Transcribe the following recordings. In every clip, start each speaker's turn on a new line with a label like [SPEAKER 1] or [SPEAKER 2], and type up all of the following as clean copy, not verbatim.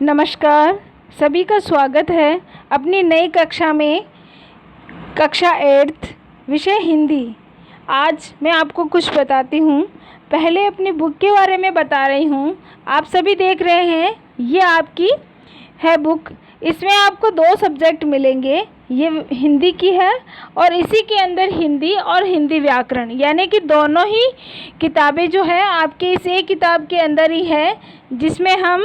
[SPEAKER 1] नमस्कार, सभी का स्वागत है अपनी नई कक्षा में, कक्षा 8th विषय हिंदी। आज मैं आपको कुछ बताती हूँ। पहले अपनी बुक के बारे में बता रही हूँ। आप सभी देख रहे हैं, ये आपकी है बुक। इसमें आपको 2 सब्जेक्ट मिलेंगे। ये हिंदी की है और इसी के अंदर हिंदी और हिंदी व्याकरण, यानी कि दोनों ही किताबें जो है आपके इस एक किताब के अंदर ही है, जिसमें हम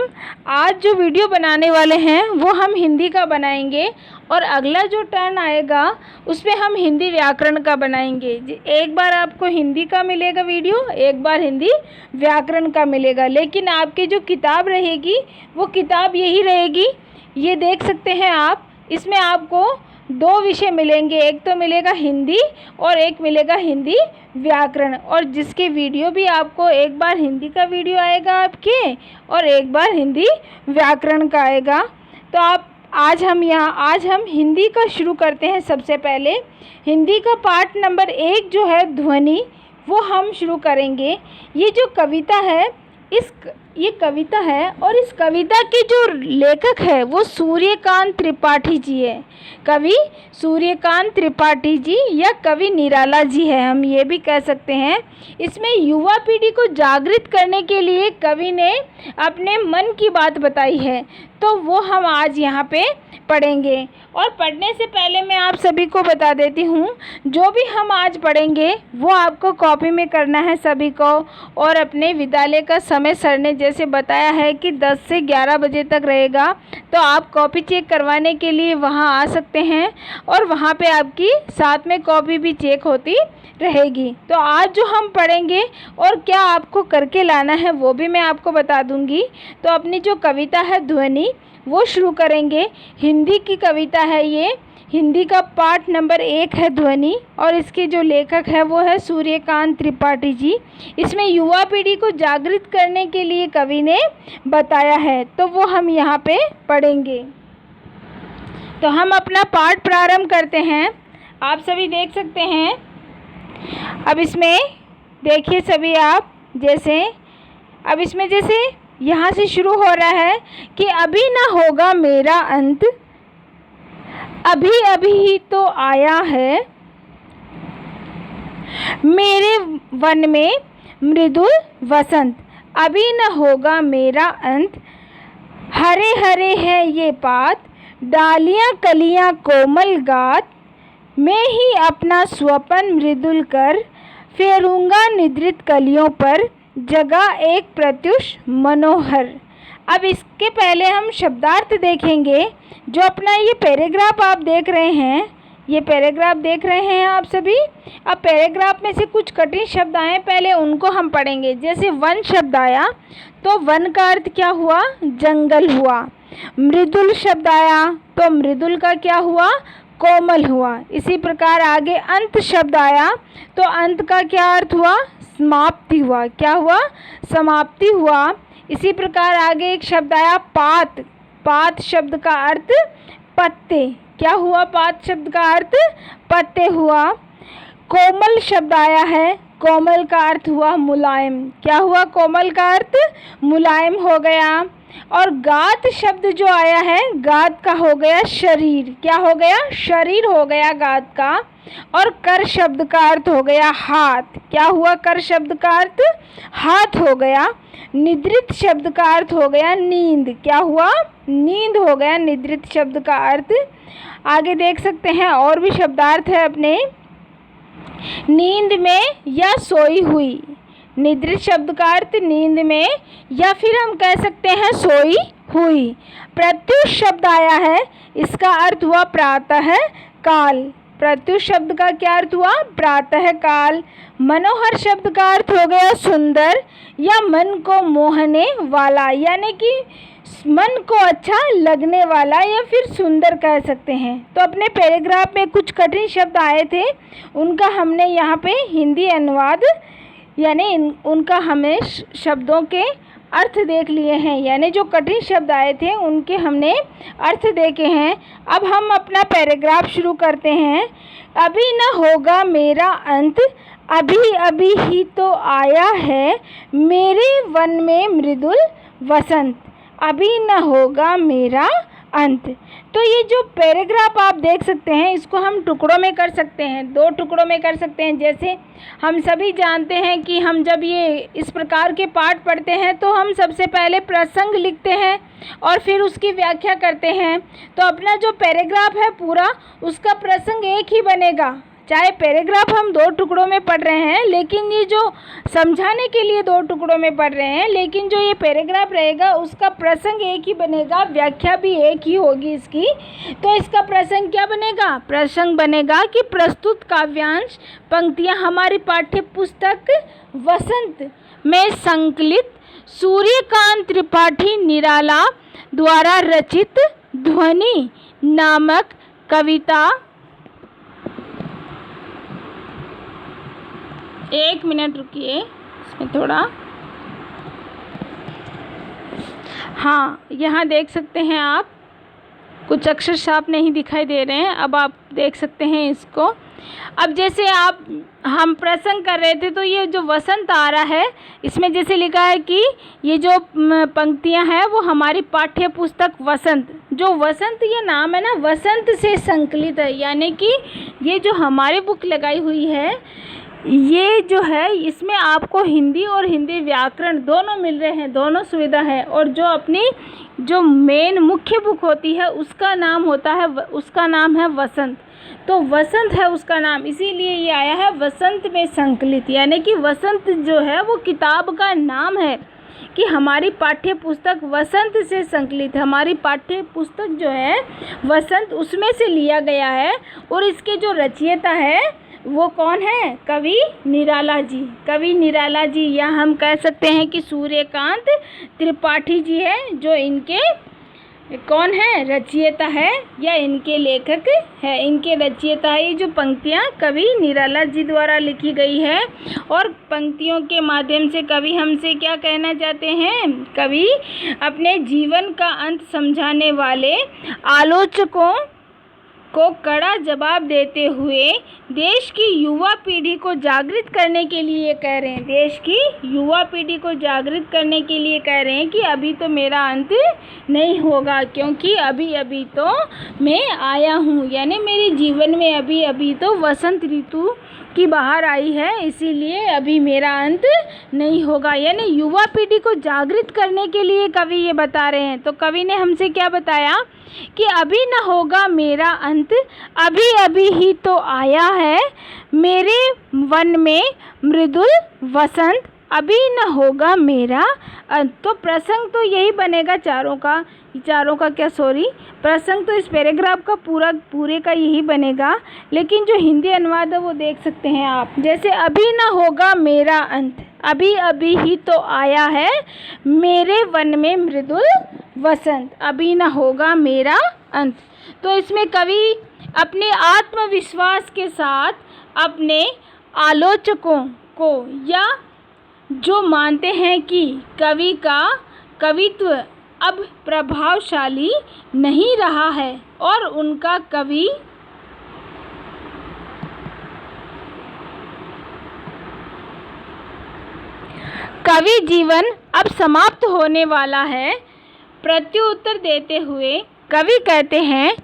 [SPEAKER 1] आज जो वीडियो बनाने वाले हैं वो हम हिंदी का बनाएंगे और अगला जो टर्न आएगा उसमें हम हिंदी व्याकरण का बनाएंगे। एक बार आपको हिंदी का मिलेगा वीडियो, एक बार हिंदी व्याकरण का मिलेगा, लेकिन आपकी जो किताब रहेगी वो किताब यही रहेगी। ये देख सकते हैं आप, इसमें आपको 2 विषय मिलेंगे, एक तो मिलेगा हिंदी और एक मिलेगा हिंदी व्याकरण। और जिसके वीडियो भी आपको एक बार हिंदी का वीडियो आएगा आपके और एक बार हिंदी व्याकरण का आएगा। तो आज हम हिंदी का शुरू करते हैं। सबसे पहले हिंदी का पार्ट नंबर 1 जो है ध्वनि, वो हम शुरू करेंगे। ये जो कविता है ये कविता है और इस कविता के जो लेखक है वो सूर्यकांत त्रिपाठी जी है। कवि सूर्यकांत त्रिपाठी जी या कवि निराला जी है, हम ये भी कह सकते हैं। इसमें युवा पीढ़ी को जागृत करने के लिए कवि ने अपने मन की बात बताई है, तो वो हम आज यहाँ पे पढ़ेंगे। और पढ़ने से पहले मैं आप सभी को बता देती हूँ, जो भी हम आज पढ़ेंगे वो आपको कॉपी में करना है सभी को। और अपने विद्यालय का समय सर ने जैसे बताया है कि 10 से 11 बजे तक रहेगा, तो आप कॉपी चेक करवाने के लिए वहाँ आ सकते हैं और वहाँ पे आपकी साथ में कॉपी भी चेक होती रहेगी। तो आज जो हम पढ़ेंगे और क्या आपको करके लाना है वो भी मैं आपको बता दूंगी। तो अपनी जो कविता है ध्वनि वो शुरू करेंगे। हिंदी की कविता है ये, हिंदी का पार्ट नंबर 1 है ध्वनि और इसके जो लेखक है वो है सूर्यकांत त्रिपाठी जी। इसमें युवा पीढ़ी को जागृत करने के लिए कवि ने बताया है, तो वो हम यहाँ पे पढ़ेंगे। तो हम अपना पाठ प्रारंभ करते हैं। आप सभी देख सकते हैं। अब इसमें देखिए सभी आप, अब इसमें जैसे यहाँ से शुरू हो रहा है कि अभी ना होगा मेरा अंत, अभी अभी ही तो आया है मेरे वन में मृदुल वसंत। अभी न होगा मेरा अंत, हरे हरे है ये पात, डालियाँ कलियाँ कोमल गात, मैं ही अपना स्वपन मृदुल कर, फेरूंगा निद्रित कलियों पर, जगा एक प्रत्युष मनोहर। अब इसके पहले हम शब्दार्थ देखेंगे। जो अपना ये पैराग्राफ आप देख रहे हैं, ये पैराग्राफ देख रहे हैं आप सभी। अब पैराग्राफ में से कुछ कठिन शब्द आए, पहले उनको हम पढ़ेंगे। जैसे वन शब्द आया तो वन का अर्थ क्या हुआ? जंगल हुआ। मृदुल शब्द आया तो मृदुल का क्या हुआ? कोमल हुआ। इसी प्रकार आगे अंत शब्द आया तो अंत का क्या अर्थ हुआ? समाप्ति हुआ। क्या हुआ? समाप्ति हुआ। इसी प्रकार आगे एक शब्द आया पात, पात शब्द का अर्थ पत्ते। क्या हुआ? पात शब्द का अर्थ पत्ते हुआ। कोमल शब्द आया है, कोमल का अर्थ हुआ मुलायम। क्या हुआ? कोमल का अर्थ मुलायम हो गया। और गात शब्द जो आया है, गात का हो गया शरीर। क्या हो गया? शरीर हो गया गात का। और कर शब्द का अर्थ हो गया हाथ। क्या हुआ? कर शब्द का अर्थ हाथ हो गया। निद्रित शब्द का अर्थ हो गया नींद। क्या हुआ? नींद हो गया निद्रित शब्द का अर्थ। आगे देख सकते हैं और भी शब्दार्थ है अपने। नींद में या सोई हुई। निद्रित शब्द का अर्थ नींद में या फिर हम कह सकते हैं सोई हुई। प्रत्युष शब्द आया है, इसका अर्थ हुआ प्रातः काल। प्रत्युष शब्द का क्या अर्थ हुआ? प्रातः काल। मनोहर शब्द का अर्थ हो गया सुंदर या मन को मोहने वाला, यानी कि मन को अच्छा लगने वाला या फिर सुंदर कह सकते हैं। तो अपने पैराग्राफ में कुछ कठिन शब्द आए थे, उनका हमने यहाँ पे हिंदी अनुवाद यानी उनका हमें शब्दों के अर्थ देख लिए हैं, यानी जो कठिन शब्द आए थे उनके हमने अर्थ देखे हैं। अब हम अपना पैराग्राफ शुरू करते हैं। अभी न होगा मेरा अंत, अभी अभी ही तो आया है मेरे वन में मृदुल वसंत। अभी न होगा मेरा अंत। तो ये जो पैराग्राफ आप देख सकते हैं, इसको हम टुकड़ों में कर सकते हैं, 2 टुकड़ों में कर सकते हैं। जैसे हम सभी जानते हैं कि हम जब ये इस प्रकार के पाठ पढ़ते हैं तो हम सबसे पहले प्रसंग लिखते हैं और फिर उसकी व्याख्या करते हैं। तो अपना जो पैराग्राफ है पूरा, उसका प्रसंग एक ही बनेगा। चाहे पैराग्राफ हम 2 टुकड़ों में पढ़ रहे हैं, लेकिन ये जो समझाने के लिए 2 टुकड़ों में पढ़ रहे हैं, लेकिन जो ये पैराग्राफ रहेगा उसका प्रसंग एक ही बनेगा, व्याख्या भी एक ही होगी इसकी। तो इसका प्रसंग क्या बनेगा? प्रसंग बनेगा कि प्रस्तुत काव्यांश पंक्तियाँ हमारी पाठ्य पुस्तक वसंत में संकलित सूर्यकांत त्रिपाठी निराला द्वारा रचित ध्वनि नामक कविता। 1 मिनट रुकिए, इसमें थोड़ा, हाँ, यहाँ देख सकते हैं आप, कुछ अक्षर साफ नहीं दिखाई दे रहे हैं, अब आप देख सकते हैं इसको। अब जैसे हम प्रसंग कर रहे थे, तो ये जो वसंत आ रहा है, इसमें जैसे लिखा है कि ये जो पंक्तियां हैं वो हमारी पाठ्य पुस्तक वसंत, जो वसंत ये नाम है ना, वसंत से संकलित है। यानी कि ये जो हमारी बुक लगाई हुई है, ये जो है इसमें आपको हिंदी और हिंदी व्याकरण दोनों मिल रहे हैं, दोनों सुविधा है। और जो अपनी जो मेन मुख्य बुक होती है उसका नाम होता है, उसका नाम है वसंत। तो वसंत है उसका नाम, इसीलिए ये आया है वसंत में संकलित। यानी कि वसंत जो है वो किताब का नाम है कि हमारी पाठ्य पुस्तक वसंत से संकलित, हमारी पाठ्य पुस्तक जो है वसंत उसमें से लिया गया है। और इसके जो रचयिता है वो कौन है? कवि निराला जी। कवि निराला जी, या हम कह सकते हैं कि सूर्यकांत त्रिपाठी जी है, जो इनके कौन है? रचयिता है, या इनके लेखक है, इनके रचयिता है। ये जो पंक्तियाँ कवि निराला जी द्वारा लिखी गई है, और पंक्तियों के माध्यम से कवि हमसे क्या कहना चाहते हैं? कवि अपने जीवन का अंत समझाने वाले आलोचकों को कड़ा जवाब देते हुए देश की युवा पीढ़ी को जागृत करने के लिए कह रहे हैं, देश की युवा पीढ़ी को जागृत करने के लिए कह रहे हैं कि अभी तो मेरा अंत नहीं होगा, क्योंकि अभी अभी तो मैं आया हूँ। यानी मेरे जीवन में अभी अभी तो वसंत ऋतु की बाहर आई है, इसीलिए अभी मेरा अंत नहीं होगा। यानी युवा पीढ़ी को जागृत करने के लिए कवि ये बता रहे हैं। तो कवि ने हमसे क्या बताया कि अभी न होगा मेरा अंत, अभी अभी ही तो आया है मेरे वन में मृदुल वसंत, अभी न होगा मेरा अंत। तो प्रसंग तो यही बनेगा चारों का प्रसंग तो इस पैराग्राफ का पूरे का यही बनेगा। लेकिन जो हिंदी अनुवाद है वो देख सकते हैं आप। जैसे अभी न होगा मेरा अंत, अभी अभी ही तो आया है मेरे वन में मृदुल वसंत, अभी न होगा मेरा अंत। तो इसमें कवि अपने आत्मविश्वास के साथ अपने आलोचकों को, या जो मानते हैं कि कवि का कवित्व अब प्रभावशाली नहीं रहा है और उनका कवि जीवन अब समाप्त होने वाला है, प्रत्युत्तर देते हुए कवि कहते हैं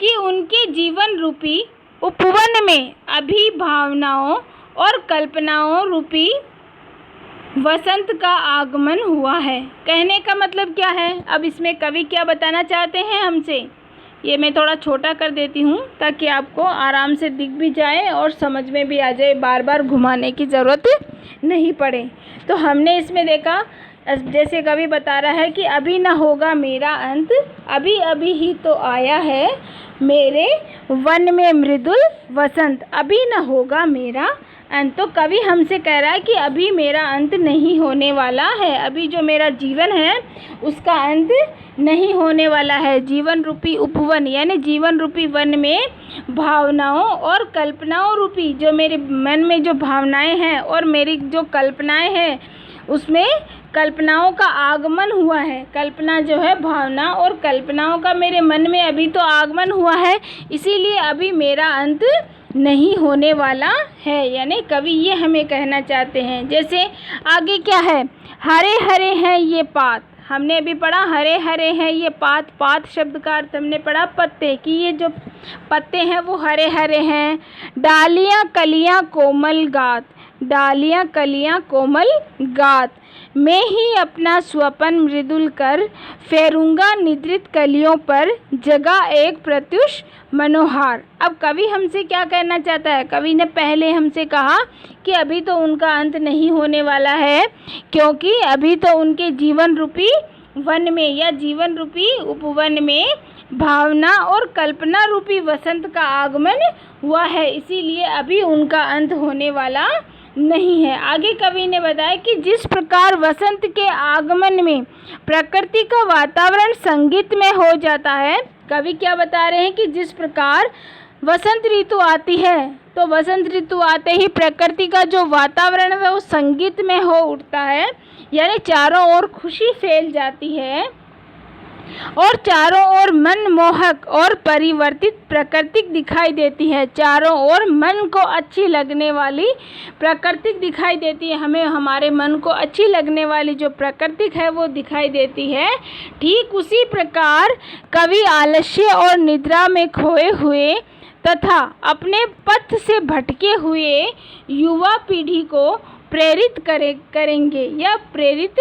[SPEAKER 1] कि उनके जीवन रूपी उपवन में अभी भावनाओं और कल्पनाओं रूपी वसंत का आगमन हुआ है। कहने का मतलब क्या है? अब इसमें कवि क्या बताना चाहते हैं हमसे, ये मैं थोड़ा छोटा कर देती हूँ ताकि आपको आराम से दिख भी जाए और समझ में भी आ जाए, बार बार घुमाने की ज़रूरत नहीं पड़े। तो हमने इसमें देखा, जैसे कवि बता रहा है कि अभी न होगा मेरा अंत, अभी अभी ही तो आया है मेरे वन में मृदुल वसंत, अभी न होगा मेरा अंत। तो कवि हमसे कह रहा है कि अभी मेरा अंत नहीं होने वाला है, अभी जो मेरा जीवन है उसका अंत नहीं होने वाला है। जीवन रूपी उपवन, यानी जीवन रूपी वन में भावनाओं और कल्पनाओं रूपी, जो मेरे मन में जो भावनाएं हैं और मेरी जो कल्पनाएं हैं उसमें कल्पनाओं का आगमन हुआ है। कल्पना जो है भावना और कल्पनाओं का मेरे मन में अभी तो आगमन हुआ है, इसीलिए अभी मेरा अंत नहीं होने वाला है। यानी कवि ये हमें कहना चाहते हैं। जैसे आगे क्या है, हरे हरे हैं ये पात, हमने अभी पढ़ा हरे हरे हैं, ये पात, पात शब्द का अर्थ हमने पढ़ा पत्ते, कि ये जो पत्ते हैं वो हरे हरे हैं। डालियाँ कलियाँ कोमल गात, डालियाँ कलियाँ कोमल गात, मैं ही अपना स्वपन मृदुल कर फेरूंगा निद्रित कलियों पर, जगा एक प्रत्युष मनोहार। अब कवि हमसे क्या कहना चाहता है? कवि ने पहले हमसे कहा कि अभी तो उनका अंत नहीं होने वाला है, क्योंकि अभी तो उनके जीवन रूपी वन में या जीवन रूपी उपवन में भावना और कल्पना रूपी वसंत का आगमन हुआ है, इसीलिए अभी उनका अंत होने वाला नहीं है। आगे कवि ने बताया कि जिस प्रकार वसंत के आगमन में प्रकृति का वातावरण संगीतमय हो जाता है, कवि क्या बता रहे हैं कि जिस प्रकार वसंत ऋतु आती है तो वसंत ऋतु आते ही प्रकृति का जो वातावरण है वो संगीतमय हो उठता है, यानी चारों ओर खुशी फैल जाती है और चारों ओर मनमोहक और परिवर्तित प्रकृति दिखाई देती है। चारों ओर मन को अच्छी लगने वाली प्रकृति दिखाई देती है, हमें हमारे मन को अच्छी लगने वाली जो प्रकृति है वो दिखाई देती है। ठीक उसी प्रकार कवि आलस्य और निद्रा में खोए हुए तथा अपने पथ से भटके हुए युवा पीढ़ी को प्रेरित करेंगे या प्रेरित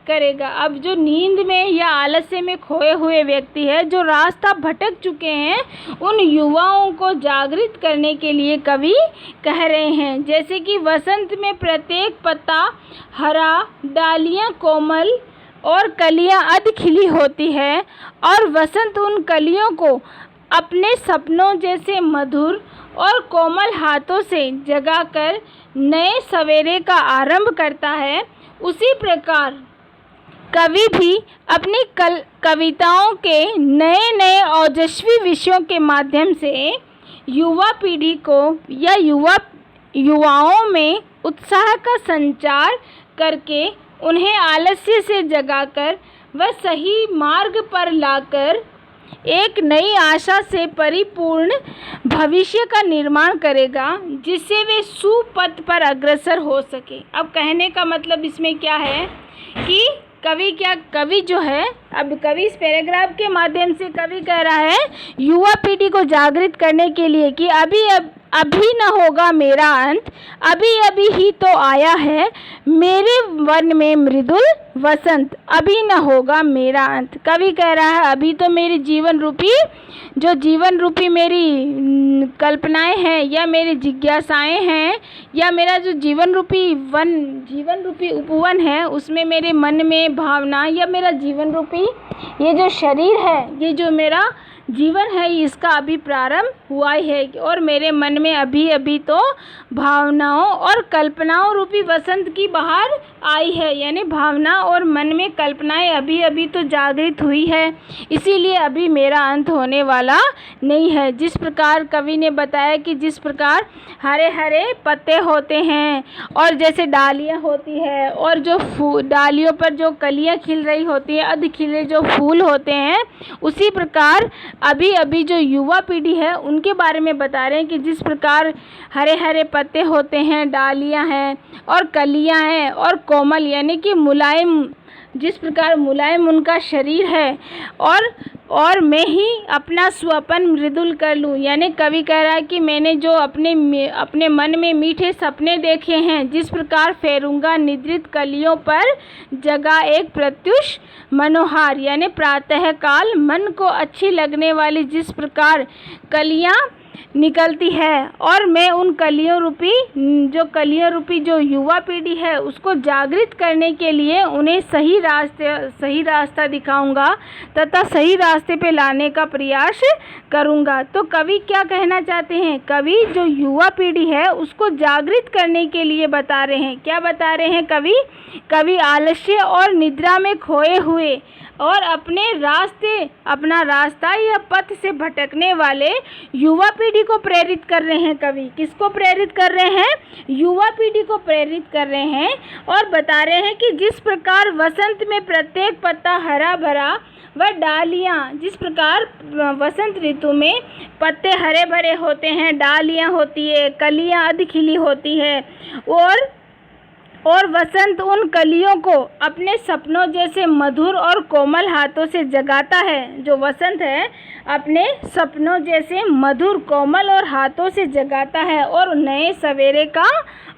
[SPEAKER 1] करेगा। अब जो नींद में या आलस्य में खोए हुए व्यक्ति है, जो रास्ता भटक चुके हैं, उन युवाओं को जागृत करने के लिए कवि कह रहे हैं। जैसे कि वसंत में प्रत्येक पत्ता हरा, डालियाँ कोमल और कलियाँ अध खिली होती है, और वसंत उन कलियों को अपने सपनों जैसे मधुर और कोमल हाथों से जगाकर नए सवेरे का आरंभ करता है। उसी प्रकार कवि भी अपनी कविताओं के नए नए ओजस्वी विषयों के माध्यम से युवा पीढ़ी को या युवाओं में उत्साह का संचार करके उन्हें आलस्य से जगाकर व सही मार्ग पर लाकर एक नई आशा से परिपूर्ण भविष्य का निर्माण करेगा, जिससे वे सुपथ पर अग्रसर हो सके। अब कहने का मतलब इसमें क्या है कि कवि जो है, अब कवि इस पैराग्राफ के माध्यम से कवि कह रहा है युवा पीढ़ी को जागृत करने के लिए कि अभी न होगा मेरा अंत, अभी अभी ही तो आया है मेरे वन में मृदुल वसंत, अभी न होगा मेरा अंत। कवि कह रहा है अभी तो मेरी जीवन रूपी मेरी कल्पनाएं हैं या मेरी जिज्ञासाएं हैं या मेरा जो जीवन रूपी उपवन है, उसमें मेरे मन में भावना या मेरा जीवन रूपी ये जो शरीर है, ये जो मेरा जीवन है, इसका अभी प्रारंभ हुआ ही है और मेरे मन में अभी अभी तो भावनाओं और कल्पनाओं रूपी वसंत की बहार आई है, यानी भावना और मन में कल्पनाएं अभी अभी तो जागृत हुई है, इसीलिए अभी मेरा अंत होने वाला नहीं है। जिस प्रकार कवि ने बताया कि जिस प्रकार हरे हरे पत्ते होते हैं और जैसे डालियाँ होती है और जो डालियों पर जो कलियाँ खिल रही होती है, अध खिले जो फूल होते हैं, उसी प्रकार अभी अभी जो युवा पीढ़ी है उनके बारे में बता रहे हैं कि जिस प्रकार हरे हरे पत्ते होते हैं, डालियाँ हैं और कलियाँ हैं और कोमल यानी कि मुलायम, जिस प्रकार मुलायम उनका शरीर है, और मैं ही अपना स्वपन मृदुल कर लूँ, यानी कवि कह रहा है कि मैंने जो अपने मन में मीठे सपने देखे हैं, जिस प्रकार फेरूंगा निद्रित कलियों पर जगा एक प्रत्युष मनोहार, यानी प्रातःकाल मन को अच्छी लगने वाली जिस प्रकार कलियाँ निकलती है, और मैं उन कलियों रूपी जो युवा पीढ़ी है उसको जागृत करने के लिए उन्हें सही रास्ता दिखाऊंगा तथा सही रास्ते पे लाने का प्रयास करूंगा। तो कवि क्या कहना चाहते हैं? कवि जो युवा पीढ़ी है उसको जागृत करने के लिए बता रहे हैं। क्या बता रहे हैं कवि आलस्य और निद्रा में खोए हुए और अपना रास्ता या पथ से भटकने वाले युवा पीढ़ी को प्रेरित कर रहे हैं। कवि किसको प्रेरित कर रहे हैं? युवा पीढ़ी को प्रेरित कर रहे हैं और बता रहे हैं कि जिस प्रकार वसंत में प्रत्येक पत्ता हरा भरा व डालियाँ, जिस प्रकार वसंत ऋतु में पत्ते हरे भरे होते हैं, डालियाँ होती है, कलियाँ अध खिली होती है और और वसंत उन कलियों को अपने सपनों जैसे मधुर और कोमल हाथों से जगाता है। जो वसंत है अपने सपनों जैसे मधुर कोमल और हाथों से जगाता है और नए सवेरे का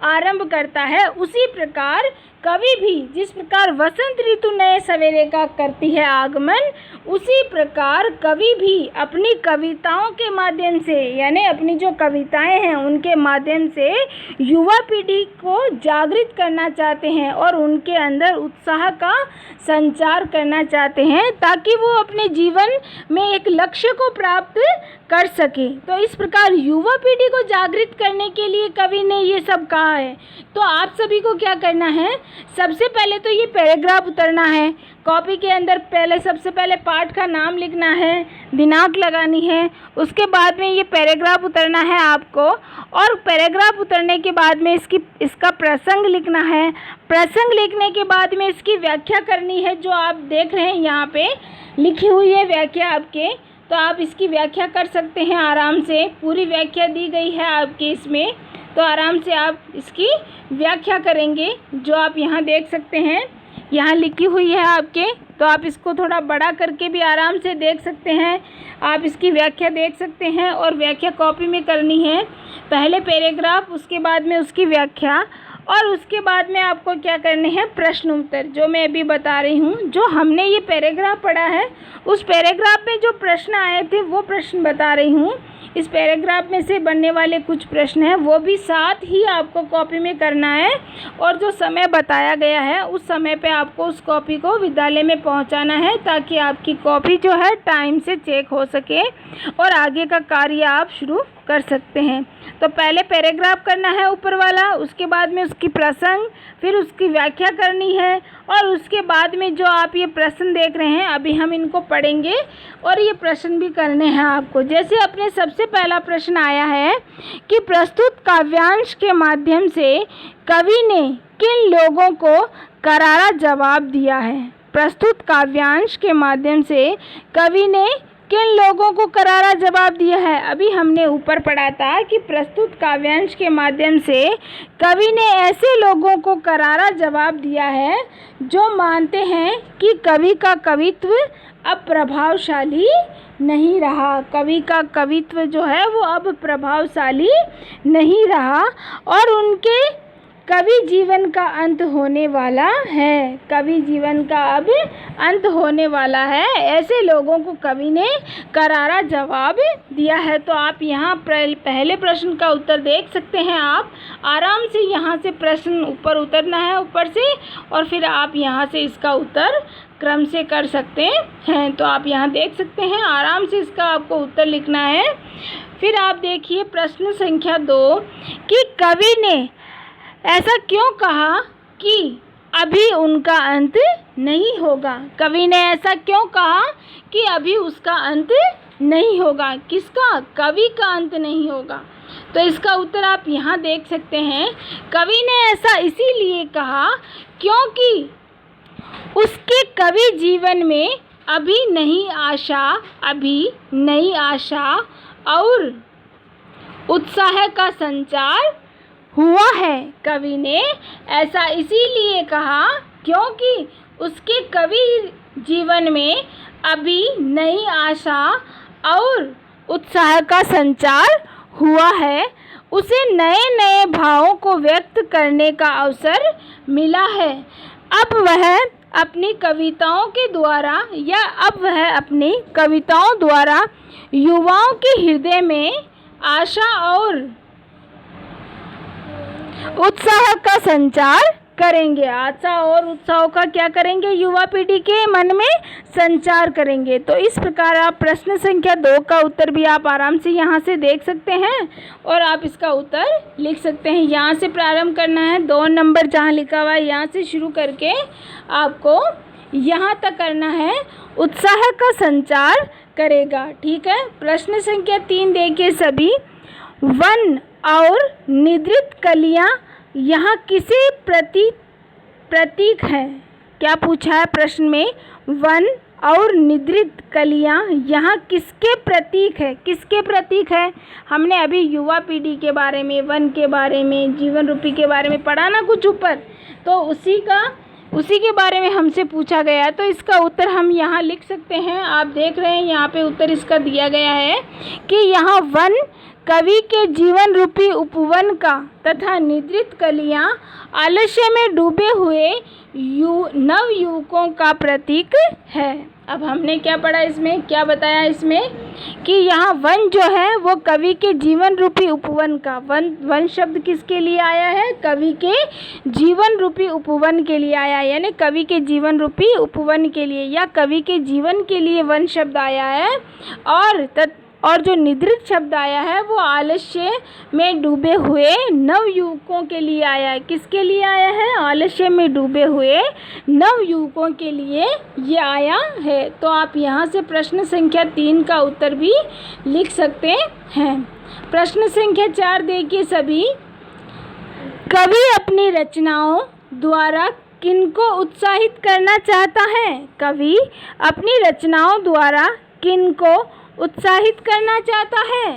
[SPEAKER 1] आरंभ करता है। उसी प्रकार कवि भी जिस प्रकार वसंत ऋतु नए सवेरे का करती है आगमन, उसी प्रकार कवि भी अपनी कविताओं के माध्यम से, यानी अपनी जो कविताएं हैं उनके माध्यम से युवा पीढ़ी को जागृत करना चाहते हैं और उनके अंदर उत्साह का संचार करना चाहते हैं ताकि वो अपने जीवन में एक लक्ष्य को प्राप्त कर सके। तो इस प्रकार युवा पीढ़ी को जागृत करने के लिए कवि ने ये सब कहा है। तो आप सभी को क्या करना है, सबसे पहले तो ये पैराग्राफ उतरना है कॉपी के अंदर। सबसे पहले पाठ का नाम लिखना है, दिनांक लगानी है, उसके बाद में ये पैराग्राफ उतरना है आपको, और पैराग्राफ उतरने के बाद में इसका प्रसंग लिखना है। प्रसंग लिखने के बाद में इसकी व्याख्या करनी है, जो आप देख रहे हैं यहाँ पे लिखी हुई है व्याख्या आपके, तो आप इसकी व्याख्या कर सकते हैं आराम से। पूरी व्याख्या दी गई है आपके इसमें, तो आराम से आप इसकी व्याख्या करेंगे, जो आप यहाँ देख सकते हैं, यहाँ लिखी हुई है आपके। तो आप इसको थोड़ा बड़ा करके भी आराम से देख सकते हैं, आप इसकी व्याख्या देख सकते हैं। और व्याख्या कॉपी में करनी है, पहले पैराग्राफ, उसके बाद में उसकी व्याख्या, और उसके बाद में आपको क्या करने हैं, प्रश्न उत्तर, जो मैं अभी बता रही हूँ। जो हमने ये पैराग्राफ पढ़ा है उस पैराग्राफ में जो प्रश्न आए थे वो प्रश्न बता रही हूँ। इस पैराग्राफ में से बनने वाले कुछ प्रश्न हैं वो भी साथ ही आपको कॉपी में करना है, और जो समय बताया गया है उस समय पे आपको उस कॉपी को विद्यालय में पहुंचाना है ताकि आपकी कॉपी जो है टाइम से चेक हो सके और आगे का कार्य आप शुरू कर सकते हैं। तो पहले पैराग्राफ करना है ऊपर वाला, उसके बाद में उसकी प्रसंग, फिर उसकी व्याख्या करनी है, और उसके बाद में जो आप ये प्रश्न देख रहे हैं अभी हम इनको पढ़ेंगे और ये प्रश्न भी करने हैं आपको। जैसे अपने सबसे पहला प्रश्न आया है कि प्रस्तुत काव्यांश के माध्यम से कवि ने किन लोगों को करारा जवाब दिया है। प्रस्तुत काव्यांश के माध्यम से कवि ने किन लोगों को करारा जवाब दिया है। अभी हमने ऊपर पढ़ा था कि प्रस्तुत काव्यांश के माध्यम से कवि ने ऐसे लोगों को करारा जवाब दिया है जो मानते हैं कि कवि का कवित्व अब प्रभावशाली नहीं रहा। कवि का कवित्व जो है वो अब प्रभावशाली नहीं रहा और उनके कवि जीवन का अंत होने वाला है। कवि जीवन का अब अंत होने वाला है, ऐसे लोगों को कवि ने करारा जवाब दिया है। तो आप यहाँ पहले प्रश्न का उत्तर देख सकते हैं। आप आराम से यहाँ से प्रश्न ऊपर उतरना है ऊपर से, और फिर आप यहाँ से इसका उत्तर क्रम से कर सकते हैं। तो आप यहाँ देख सकते हैं, आराम से इसका आपको उत्तर लिखना है। फिर आप देखिए प्रश्न संख्या 2 कि कवि ने ऐसा क्यों कहा कि अभी उनका अंत नहीं होगा। कवि ने ऐसा क्यों कहा कि अभी उसका अंत नहीं होगा। किसका? कवि का अंत नहीं होगा। तो इसका उत्तर आप यहाँ देख सकते हैं। कवि ने ऐसा इसीलिए कहा क्योंकि उसके कवि जीवन में अभी नई आशा और उत्साह का संचार हुआ है। कवि ने ऐसा इसीलिए कहा क्योंकि उसके कवि जीवन में अभी नई आशा और उत्साह का संचार हुआ है। उसे नए नए भावों को व्यक्त करने का अवसर मिला है। अब वह अपनी कविताओं द्वारा युवाओं के हृदय में आशा और उत्साह का संचार करेंगे। आशा और उत्साह का क्या करेंगे? युवा पीढ़ी के मन में संचार करेंगे। तो इस प्रकार आप प्रश्न संख्या 2 का उत्तर भी आप आराम से यहाँ से देख सकते हैं और आप इसका उत्तर लिख सकते हैं। यहाँ से प्रारंभ करना है, 2 नंबर जहाँ लिखा हुआ है यहाँ से शुरू करके आपको यहाँ तक करना है। उत्साह का संचार करेगा, ठीक है। प्रश्न संख्या 3 देखिए सभी। वन और निद्रित कलियां यहाँ किसे प्रतीक है? क्या पूछा है प्रश्न में? वन और निद्रित कलियां यहाँ किसके प्रतीक है? किसके प्रतीक है? हमने अभी युवा पीढ़ी के बारे में, वन के बारे में, जीवन रूपी के बारे में पढ़ा ना कुछ ऊपर, तो उसी के बारे में हमसे पूछा गया। तो इसका उत्तर हम यहाँ लिख सकते हैं। आप देख रहे हैं यहाँ पे उत्तर इसका दिया गया है कि यहाँ वन कवि के जीवन रूपी उपवन का तथा निद्रित कलियां आलस्य में डूबे हुए नवयुवकों का प्रतीक है। अब हमने क्या पढ़ा इसमें, क्या बताया इसमें कि यहाँ वन जो है वो कवि के जीवन रूपी उपवन का, वन शब्द किसके लिए आया है? कवि के जीवन रूपी उपवन के लिए आया है, यानी कवि के जीवन रूपी उपवन के लिए या कवि के जीवन के लिए वन शब्द आया है। और जो निद्रित शब्द आया है वो आलस्य में डूबे हुए नवयुवकों के लिए आया है। किसके लिए आया है? आलस्य में डूबे हुए नवयुवकों के लिए ये आया है। तो आप यहाँ से प्रश्न संख्या 3 का उत्तर भी लिख सकते हैं। प्रश्न संख्या 4 देखिए सभी। कवि अपनी रचनाओं द्वारा किनको उत्साहित करना चाहता है? कवि अपनी रचनाओं द्वारा किनको उत्साहित करना चाहता है?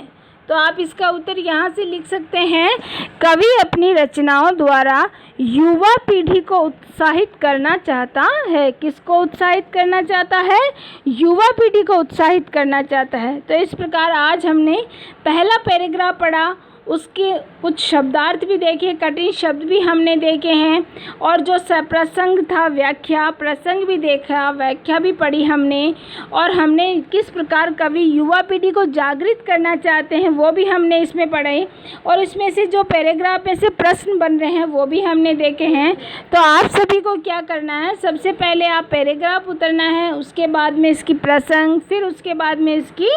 [SPEAKER 1] तो आप इसका उत्तर यहाँ से लिख सकते हैं। कवि अपनी रचनाओं द्वारा युवा पीढ़ी को उत्साहित करना चाहता है। किसको उत्साहित करना चाहता है? युवा पीढ़ी को उत्साहित करना चाहता है। तो इस प्रकार आज हमने पहला पैराग्राफ पढ़ा, उसके कुछ शब्दार्थ भी देखे, कठिन शब्द भी हमने देखे हैं, और जो प्रसंग था व्याख्या, प्रसंग भी देखा, व्याख्या भी पढ़ी हमने, और हमने किस प्रकार कवि युवा पीढ़ी को जागृत करना चाहते हैं वो भी हमने इसमें पढ़े, और इसमें से जो पैराग्राफ में से प्रश्न बन रहे हैं वो भी हमने देखे हैं। तो आप सभी को क्या करना है, सबसे पहले आप पैराग्राफ उतरना है, उसके बाद में इसकी प्रसंग, फिर उसके बाद में इसकी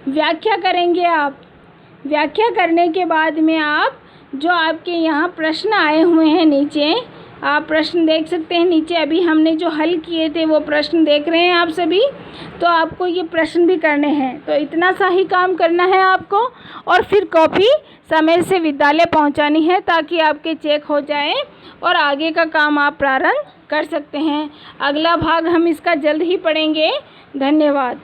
[SPEAKER 1] व्याख्या करेंगे। आप व्याख्या करने के बाद में आप जो आपके यहाँ प्रश्न आए हुए हैं नीचे, आप प्रश्न देख सकते हैं नीचे। अभी हमने जो हल किए थे वो प्रश्न देख रहे हैं आप सभी, तो आपको ये प्रश्न भी करने हैं। तो इतना सा ही काम करना है आपको, और फिर कॉपी समय से विद्यालय पहुँचानी है ताकि आपके चेक हो जाए और आगे का काम आप प्रारंभ कर सकते हैं। अगला भाग हम इसका जल्द ही पढ़ेंगे। धन्यवाद।